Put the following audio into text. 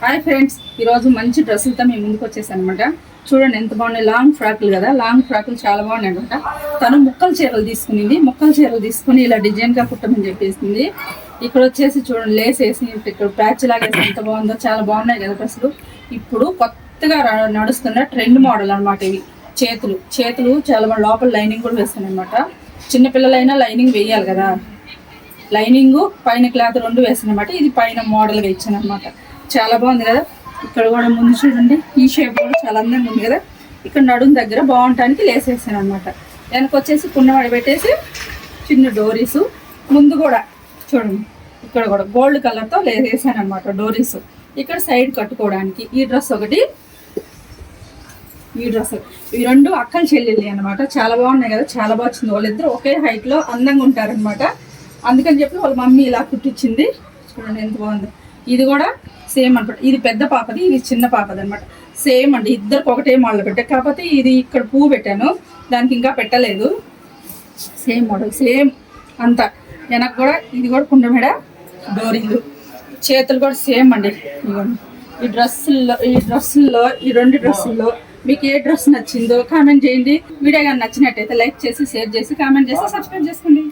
Hi friends, ఈరోజు మంచి డ్రెస్సులతో మేము ముందుకు వచ్చేసాను అనమాట. చూడండి ఎంత బాగున్నాయి, లాంగ్ ఫ్రాక్లు కదా. లాంగ్ ఫ్రాక్లు చాలా బాగున్నాయి అనమాట. తను ముక్కల చీరలు తీసుకునింది. ముక్కల చీరలు తీసుకుని ఇలా డిజైన్గా కుట్టమని చెప్పేసింది. ఇక్కడ వచ్చేసి చూడండి లేస్ వేసి ఇక్కడ ప్యాచ్ లాగా వేసి ఎంత బాగుందో. చాలా బాగున్నాయి కదా డ్రెస్సులు. ఇప్పుడు కొత్తగా నడుస్తున్న ట్రెండ్ మోడల్ అనమాట. ఇవి చేతులు చాలా బాగా లోపల లైనింగ్ కూడా వేస్తున్నాయి అనమాట. చిన్నపిల్లలైనా లైనింగ్ వేయాలి కదా. లైనింగ్ పైన క్లాత్ రెండు వేస్తాను అనమాట. ఇది పైన మోడల్గా ఇచ్చాను అనమాట. చాలా బాగుంది కదా. ఇక్కడ కూడా ముందు చూడండి, ఈ షేప్ కూడా చాలా అందంగా ఉంది కదా. ఇక్కడ నడుము దగ్గర బాగుంటానికి లేసేసాను అనమాట. వెనక వచ్చేసి పున్నవాడి పెట్టేసి చిన్న డోరీసు. ముందు కూడా చూడండి, ఇక్కడ కూడా గోల్డ్ కలర్తో లేసేసాను అనమాట డోరీసు. ఇక్కడ సైడ్ కట్టుకోవడానికి ఈ డ్రెస్ ఒకటి, ఈ డ్రెస్, ఈ రెండు అక్కలు చెల్లెళ్ళు అనమాట. చాలా బాగున్నాయి కదా, చాలా బాగా వచ్చింది. వాళ్ళిద్దరు ఒకే హైట్లో అందంగా ఉంటారనమాట. అందుకని చెప్పి వాళ్ళ మమ్మీ ఇలా కుట్టించింది. చూడండి ఎంత బాగుంది. ఇది కూడా సేమ్ అనమాట. ఇది పెద్ద పాపది, ఇది చిన్న పాపది అనమాట. సేమ్ అండి, ఇద్దరికి ఒకటే మోడల్ పెట్టా. కాకపోతే ఇది ఇక్కడ పువ్వు పెట్టాను, దానికి ఇంకా పెట్టలేదు. సేమ్ మోడల్, సేమ్ అంతా. వెనక్కి కూడా ఇది కూడా కుండమెడ డోరీలు. చేతులు కూడా సేమ్ అండి. ఈ డ్రెస్సుల్లో ఈ రెండు డ్రెస్సుల్లో మీకు ఏ డ్రెస్ నచ్చిందో కామెంట్ చేయండి. వీడియో కానీ నచ్చినట్టయితే లైక్ చేసి, షేర్ చేసి, కామెంట్ చేసి, సబ్స్క్రైబ్ చేసుకోండి.